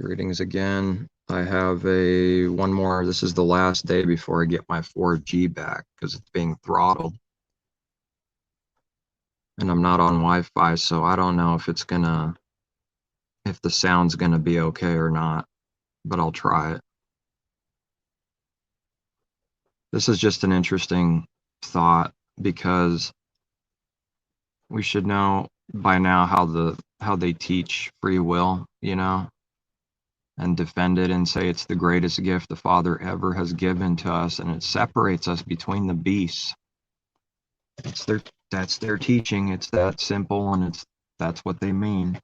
Greetings again. I have one more. This is the last day before I get my 4G back because it's being throttled. And I'm not on Wi-Fi, so I don't know if if the sound's gonna be okay or not, but I'll try it. This is just an interesting thought because we should know by now how they teach free will, and defend it and say it's the greatest gift the Father ever has given to us, and it separates us between the beasts. That's their teaching. It's that simple, and that's what they mean.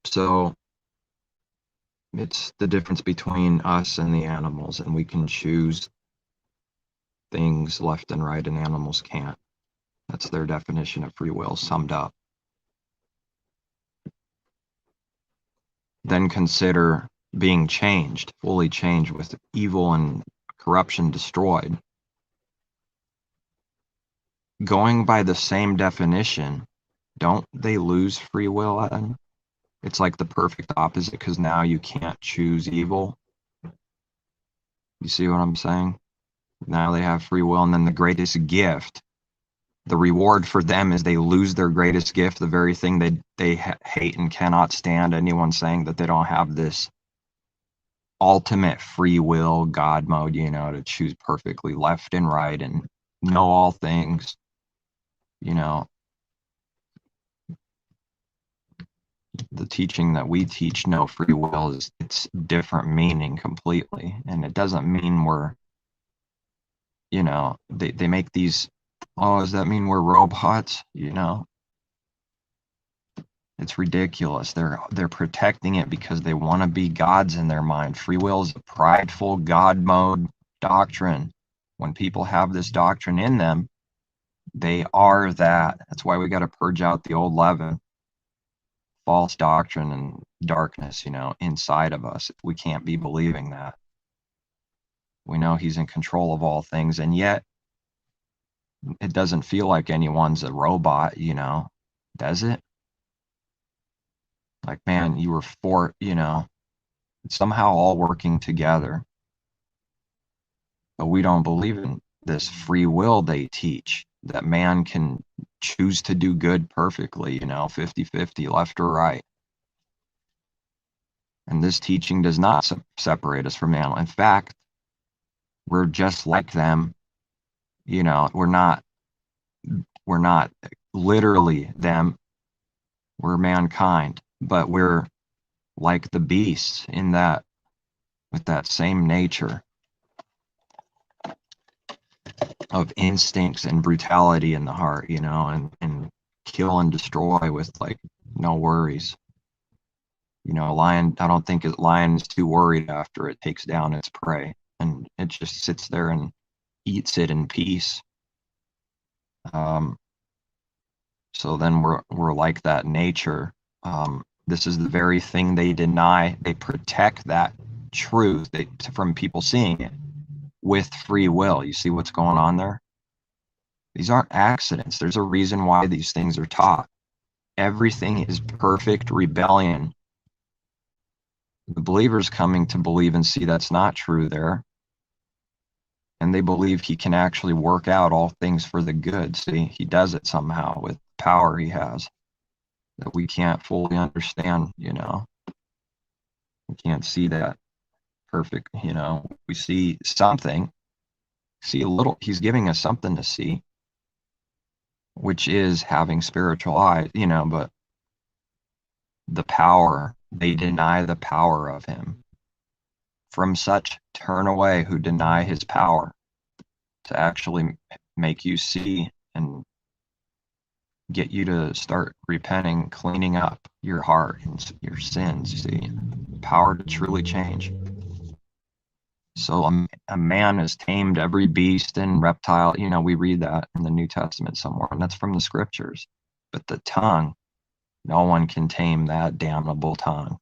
So it's the difference between us and the animals, and we can choose things left and right, and animals can't. That's their definition of free will summed up. Then consider being changed, fully changed, with evil and corruption destroyed. Going by the same definition, don't they lose free will then? It's like the perfect opposite, because now you can't choose evil. You see what I'm saying? Now they have free will, and then the greatest gift, the reward for them is they lose their greatest gift, the very thing they hate and cannot stand. Anyone saying that they don't have this ultimate free will, God mode, to choose perfectly left and right and know all things, the teaching that we teach, no free will, it's different meaning completely. And it doesn't mean they make these, does that mean we're robots? It's ridiculous. They're protecting it because they want to be gods in their mind. Free will is a prideful God mode doctrine. When people have this doctrine in them, they are that. That's why we got to purge out the old leaven, false doctrine and darkness, inside of us. We can't be believing that. We know he's in control of all things, and yet it doesn't feel like anyone's a robot, does it? Like, man, you were somehow all working together. But we don't believe in this free will they teach, that man can choose to do good perfectly, 50-50, left or right. And this teaching does not separate us from animals. In fact, we're just like them. We're not literally them. We're mankind, but we're like the beasts in that, with that same nature of instincts and brutality in the heart, and kill and destroy with like no worries. A lion, I don't think a lion is too worried after it takes down its prey, and it just sits there and eats it in peace. So then we're like that nature. This is the very thing they deny. They protect that truth from people seeing it with free will. You see what's going on there? These aren't accidents. There's a reason why these things are taught. Everything is perfect rebellion. The believer's coming to believe and see that's not true there. And they believe he can actually work out all things for the good. See, he does it somehow with power he has that we can't fully understand, We can't see that perfect, We see something, see a little, he's giving us something to see, which is having spiritual eyes, but the power, they deny the power of him. From such turn away who deny his power, to actually make you see and get you to start repenting, cleaning up your heart and your sins. You see, power to truly change. So a man has tamed every beast and reptile. We read that in the New Testament somewhere, and that's from the scriptures. But the tongue, no one can tame that damnable tongue.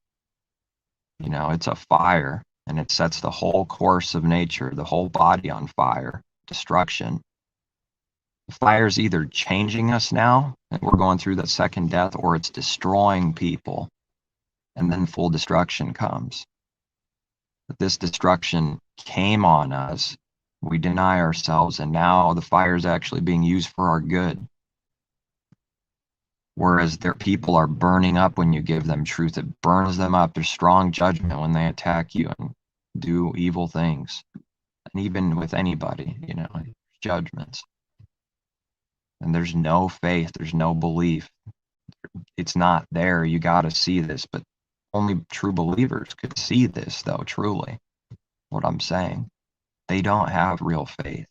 It's a fire, and it sets the whole course of nature, the whole body on fire, destruction. The fire's either changing us now, and we're going through that second death, or it's destroying people, and then full destruction comes. But this destruction came on us. We deny ourselves, and now the fire is actually being used for our good. Whereas their people are burning up when you give them truth. It burns them up. There's strong judgment when they attack you and do evil things. And even with anybody, judgments. And there's no faith. There's no belief. It's not there. You got to see this. But only true believers could see this, though, truly. What I'm saying. They don't have real faith.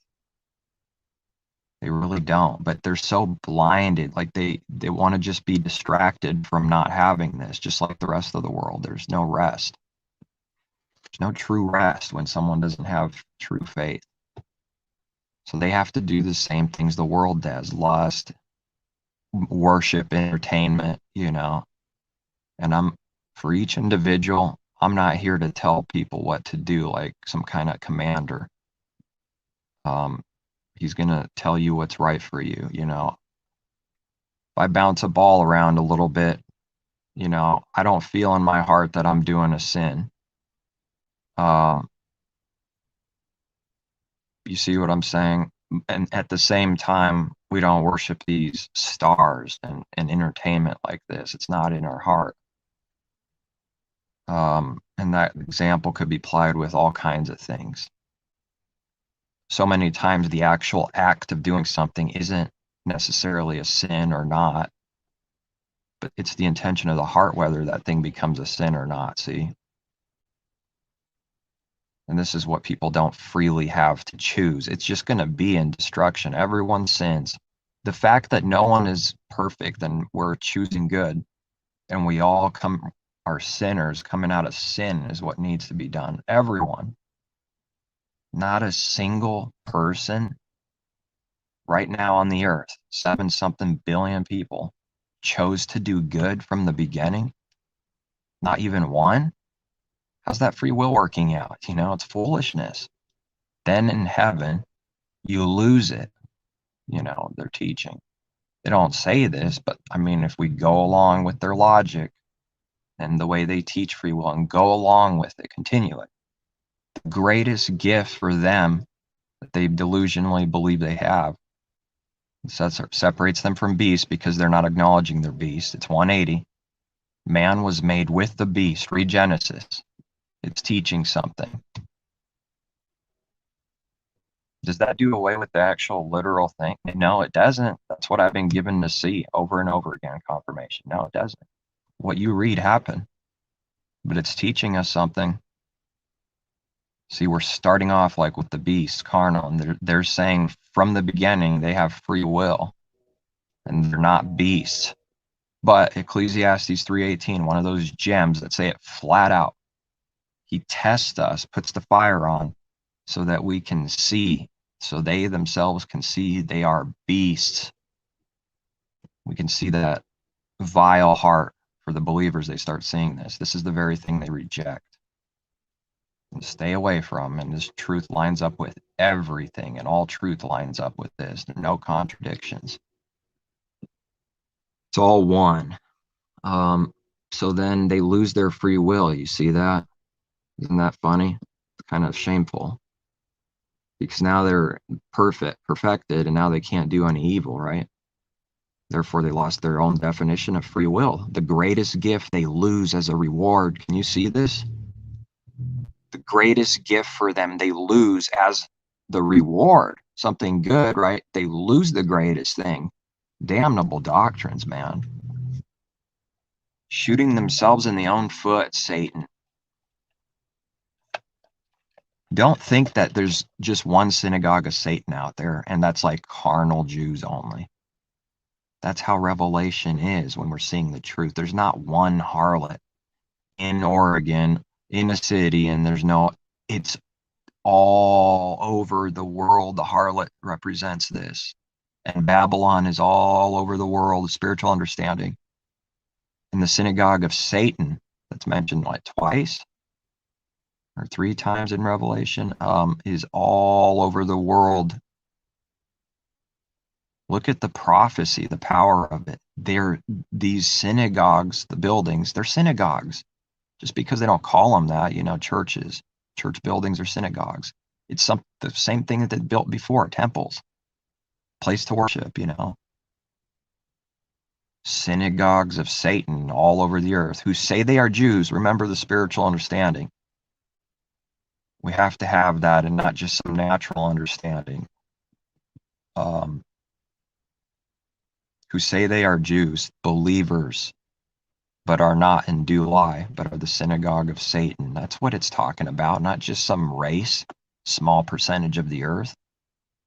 They really don't, but they're so blinded, like they want to just be distracted from not having this, just like the rest of the world. There's no rest. There's no true rest when someone doesn't have true faith. So they have to do the same things the world does: lust, worship, entertainment, And for each individual, I'm not here to tell people what to do like some kind of commander. He's going to tell you what's right for you, If I bounce a ball around a little bit, I don't feel in my heart that I'm doing a sin. You see what I'm saying? And at the same time, we don't worship these stars and entertainment like this. It's not in our heart. And that example could be applied with all kinds of things. So many times the actual act of doing something isn't necessarily a sin or not, but it's the intention of the heart whether that thing becomes a sin or not, see? And this is what people don't freely have to choose. It's just going to be in destruction. Everyone sins. The fact that no one is perfect and we're choosing good, and we all are sinners coming out of sin is what needs to be done. Everyone. Not a single person right now on the earth, 7-something billion people, chose to do good from the beginning. Not even one. How's that free will working out? It's foolishness. Then in heaven, you lose it. They're teaching. They don't say this, but if we go along with their logic and the way they teach free will and go along with it, continue it. The greatest gift for them that they delusionally believe they have separates them from beasts because they're not acknowledging their beast. It's 180. Man was made with the beast. Read Genesis. It's teaching something. Does that do away with the actual literal thing? No, it doesn't. That's what I've been given to see over and over again, confirmation. No, it doesn't. What you read happened, but it's teaching us something. See, we're starting off like with the beast, carnal, and they're saying from the beginning they have free will, and they're not beasts. But Ecclesiastes 3:18, one of those gems that say it flat out. He tests us, puts the fire on, so that we can see, so they themselves can see they are beasts. We can see that vile heart for the believers. They start seeing this. This is the very thing they reject. And stay away from, and this truth lines up with everything, and all truth lines up with this. There are no contradictions. It's all one. So then they lose their free will. You see that? Isn't that funny? It's kind of shameful. Because now they're perfected, and now they can't do any evil, right? Therefore, they lost their own definition of free will. The greatest gift they lose as a reward. Can you see this? The greatest gift for them, they lose as the reward. Something good, right? They lose the greatest thing. Damnable doctrines, man. Shooting themselves in the own foot, Satan. Don't think that there's just one synagogue of Satan out there, and that's like carnal Jews only. That's how Revelation is when we're seeing the truth. There's not one harlot in Oregon, in a city, and it's all over the world. The harlot represents this. And Babylon is all over the world, spiritual understanding. And the synagogue of Satan, that's mentioned like twice or 3 times in Revelation, is all over the world. Look at the prophecy, the power of it. These synagogues, the buildings, they're synagogues. Just because they don't call them that, churches, church buildings or synagogues. It's the same thing that they built before, temples, place to worship, Synagogues of Satan all over the earth who say they are Jews. Remember the spiritual understanding. We have to have that and not just some natural understanding. Who say they are Jews, believers, but are not and do lie, but are the synagogue of Satan. That's what it's talking about, not just some race, small percentage of the earth,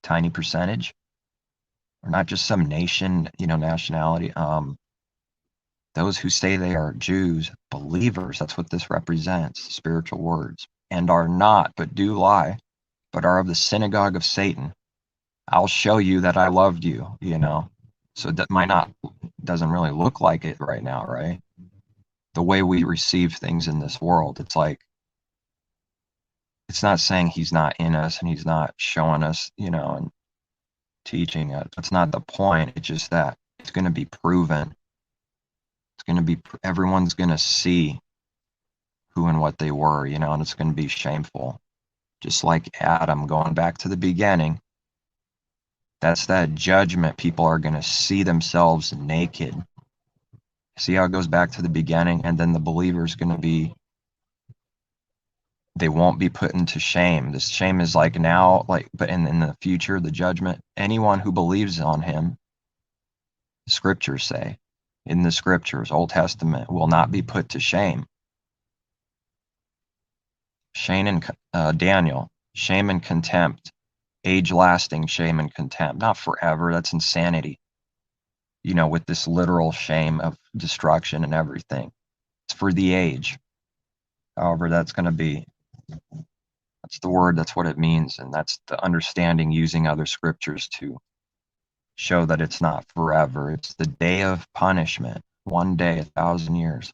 tiny percentage, or not just some nation, nationality. Those who say they are Jews, believers, that's what this represents, spiritual words, and are not, but do lie, but are of the synagogue of Satan. I'll show you that I loved you, So that doesn't really look like it right now, right? The way we receive things in this world, it's like, it's not saying he's not in us and he's not showing us, and teaching it. That's not the point. It's just that it's going to be proven. It's going to be, everyone's going to see who and what they were, and it's going to be shameful. Just like Adam, going back to the beginning, that's that judgment. People are going to see themselves naked. See how it goes back to the beginning, and then the believer's going to be, they won't be put into shame. This shame is like now, but in the future, the judgment, anyone who believes on him, the scriptures say, in the scriptures, Old Testament, will not be put to shame. Shame and Daniel, shame and contempt, age-lasting shame and contempt, not forever. That's insanity. With this literal shame of destruction and everything. It's for the age. However, that's going to be, that's the word, that's what it means. And that's the understanding using other scriptures to show that it's not forever. It's the day of punishment, 1 day, 1,000 years.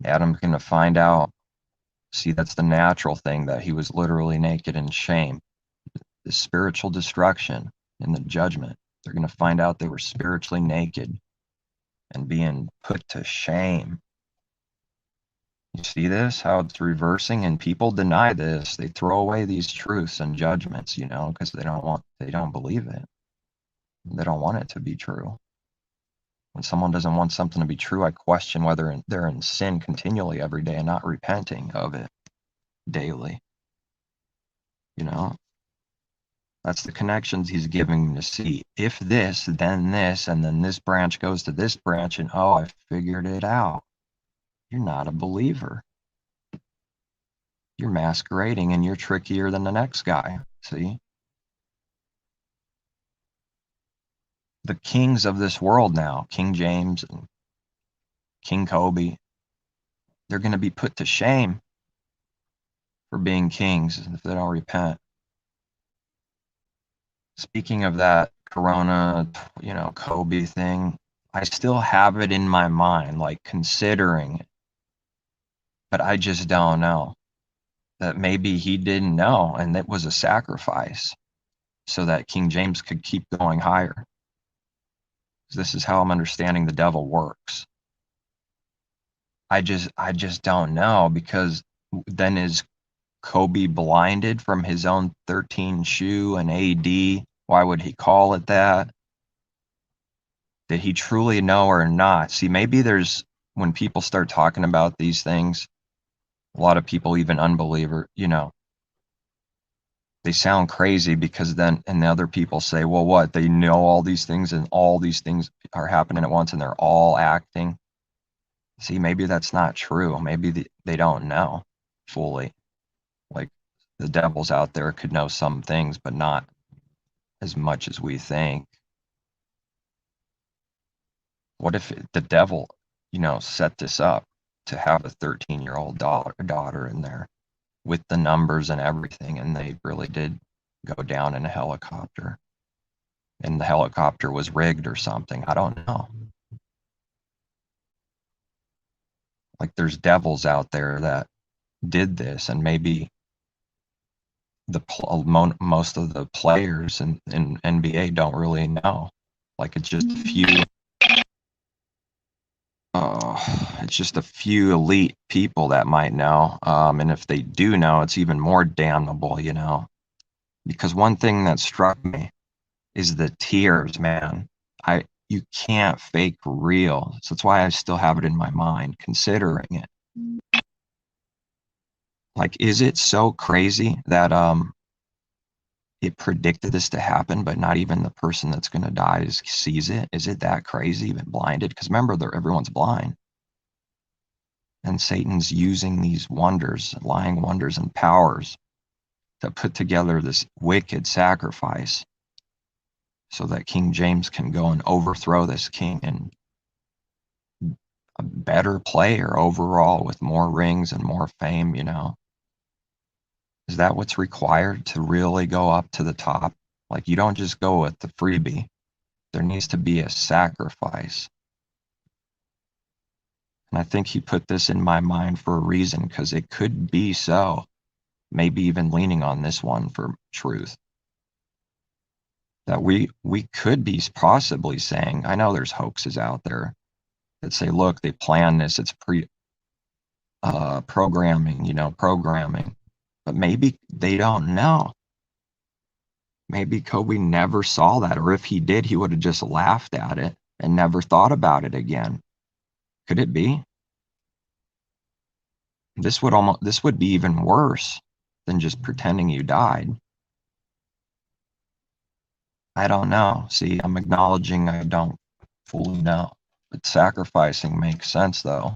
Adam's going to find out. See, that's the natural thing, that he was literally naked in shame. The spiritual destruction and the judgment. They're going to find out they were spiritually naked and being put to shame. You see this, how it's reversing, and people deny this. They throw away these truths and judgments, because they don't believe it. They don't want it to be true. When someone doesn't want something to be true, I question whether they're in sin continually every day and not repenting of it daily. That's the connections he's giving to see. If this, then this, and then this branch goes to this branch, and oh, I figured it out. You're not a believer. You're masquerading, and you're trickier than the next guy. See? The kings of this world now, King James and King Kobe, they're going to be put to shame for being kings if they don't repent. Speaking of that Corona, Kobe thing, I still have it in my mind, like considering it, but I just don't know. That maybe he didn't know, and it was a sacrifice so that King James could keep going higher. This is how I'm understanding the devil works. I just don't know, because then is Kobe blinded from his own 13 shoe and AD? Why would he call it that? Did he truly know or not? See, maybe when people start talking about these things, a lot of people, even unbeliever, they sound crazy, because then, and the other people say, well, what? They know all these things and all these things are happening at once and they're all acting. See, maybe that's not true. Maybe they don't know fully. Like the devil's out there could know some things, but not as much as we think. What if the devil, set this up to have a 13-year-old daughter in there with the numbers and everything, and they really did go down in a helicopter, and the helicopter was rigged or something? I don't know. Like there's devils out there that did this, and maybe most of the players in NBA don't really know. Like it's just a few. It's just a few elite people that might know. And if they do know, it's even more damnable, you know. Because one thing that struck me is the tears, man. You can't fake real. So that's why I still have it in my mind, considering it. Like, is it so crazy that it predicted this to happen, but not even the person that's going to die sees it? Is it that crazy, even blinded? Because remember, everyone's blind. And Satan's using these wonders, lying wonders and powers to put together this wicked sacrifice so that King James can go and overthrow this king and a better player overall with more rings and more fame, you know. Is that what's required to really go up to the top? Like, you don't just go with the freebie. There needs to be a sacrifice. And I think he put this in my mind for a reason, because it could be so. Maybe even leaning on this one for truth. That we could be possibly saying, I know there's hoaxes out there that say, look, they planned this, it's programming, you know, programming. But maybe they don't know. Maybe Kobe never saw that, or if he did, he would have just laughed at it and never thought about it again. Could it be? This would be even worse than just pretending you died. I don't know. See, I'm acknowledging I don't fully know. But sacrificing makes sense, though.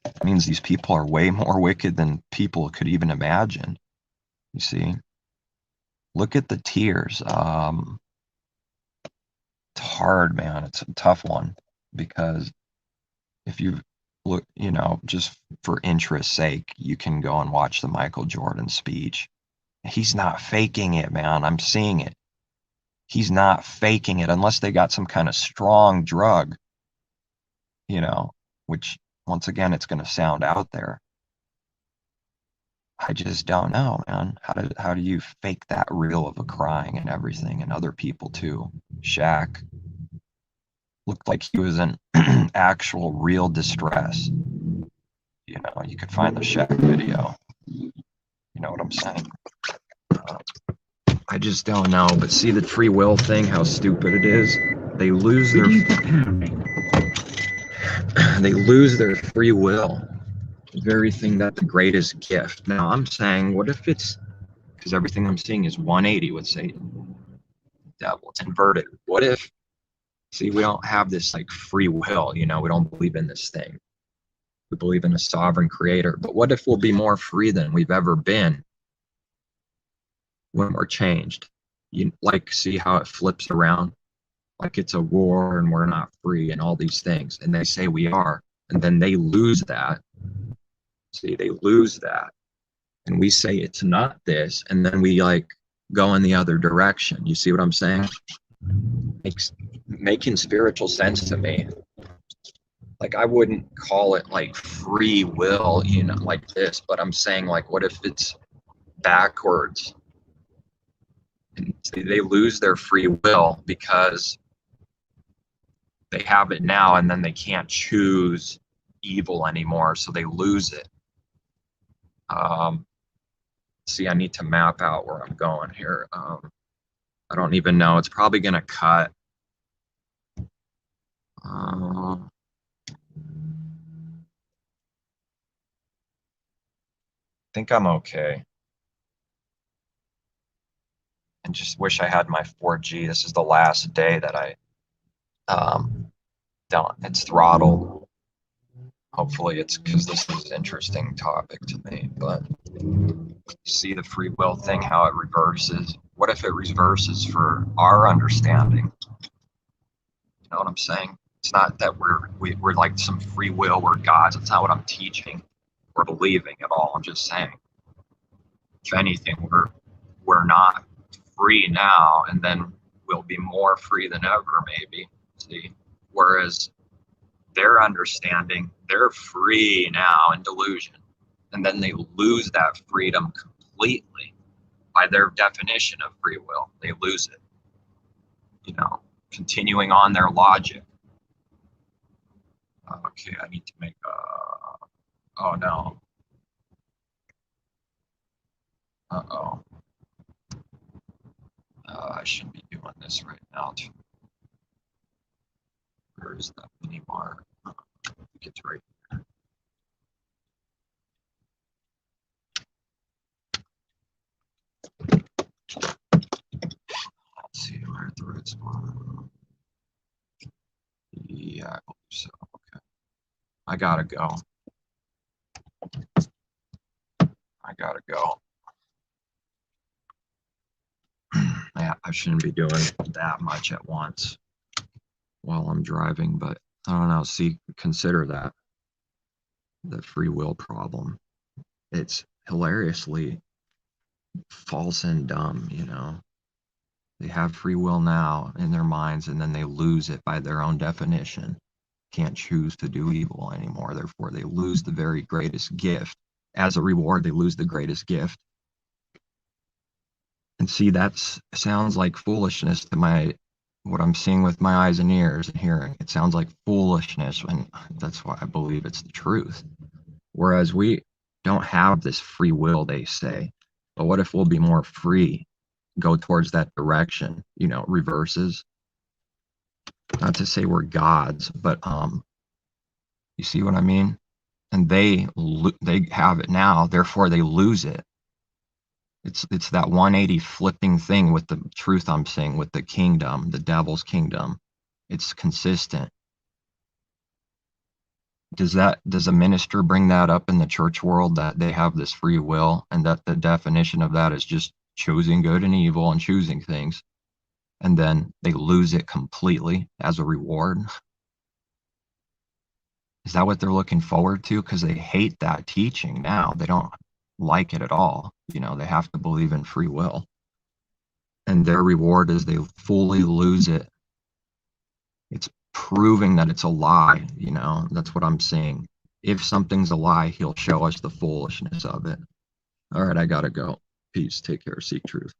It means these people are way more wicked than people could even imagine. You see? Look at the tears. It's hard, man. It's a tough one, because if you look, you know, just for interest's sake, you can go and watch the Michael Jordan speech. He's not faking it, man. I'm seeing it. He's not faking it unless they got some kind of strong drug, you know, which once again, it's going to sound out there. I just don't know, man. How do you fake that real of a crying and everything, and other people too? Shaq looked like he was in actual real distress. You know, you could find the Shaq video. You know what I'm saying? I just don't know. But see the free will thing, how stupid it is. They lose their free will. The very thing that the greatest gift. Now I'm saying, what if it's, because everything I'm seeing is 180 with Satan, devil, it's inverted. What if, see, we don't have this like free will, you know, we don't believe in this thing. We believe in a sovereign creator. But what if we'll be more free than we've ever been when we're changed? You like, see how it flips around? Like it's a war and we're not free and all these things. And they say we are. And then they lose that. See, they lose that. And we say it's not this. And then we like go in the other direction. You see what I'm saying? Making spiritual sense to me. Like, I wouldn't call it like free will, you know, like this, but I'm saying, like, what if it's backwards? And they lose their free will because they have it now, and then they can't choose evil anymore, so they lose it. See, I need to map out where I'm going here. I don't even know. It's probably going to cut. I think I'm okay. And just wish I had my 4G. This is the last day that I don't. It's throttled. Hopefully it's because this is an interesting topic to me. But see the free will thing, how it reverses. What if it reverses for our understanding? You know what I'm saying? It's not that we're like some free will, we're gods. That's not what I'm teaching or believing at all. I'm just saying, if anything, we're not free now, and then we'll be more free than ever, maybe. See, whereas their understanding, they're free now in delusion, and then they lose that freedom completely. By their definition of free will, they lose it, continuing on their logic. Okay, I need to make oh no. Uh-oh. I shouldn't be doing this right now. Where is that mini bar? I think it's right here. Let's see, where at the right spot. Yeah, I believe so. Okay. I gotta go. Yeah, I shouldn't be doing that much at once while I'm driving, but I don't know. See, consider that the free will problem. It's hilariously false and dumb, They have free will now in their minds, and then they lose it by their own definition. Can't choose to do evil anymore. Therefore, they lose the very greatest gift. As a reward, they lose the greatest gift. And see, that sounds like foolishness to what I'm seeing with my eyes and ears and hearing. It sounds like foolishness, and that's why I believe it's the truth. Whereas we don't have this free will, they say. But what if we'll be more free, go towards that direction, reverses? Not to say we're gods, but you see what I mean? And they have it now, therefore they lose it. It's that 180 flipping thing with the truth I'm saying, with the kingdom, the devil's kingdom. It's consistent. Does a minister bring that up in the church world, that they have this free will, and that the definition of that is just choosing good and evil and choosing things, and then they lose it completely as a reward? Is that what they're looking forward to? Because they hate that teaching now. They don't like it at all. They have to believe in free will. And their reward is they fully lose it. It's proving that it's a lie, That's what I'm saying. If something's a lie, he'll show us the foolishness of it. All right, I gotta go. Peace. Take care. Seek truth.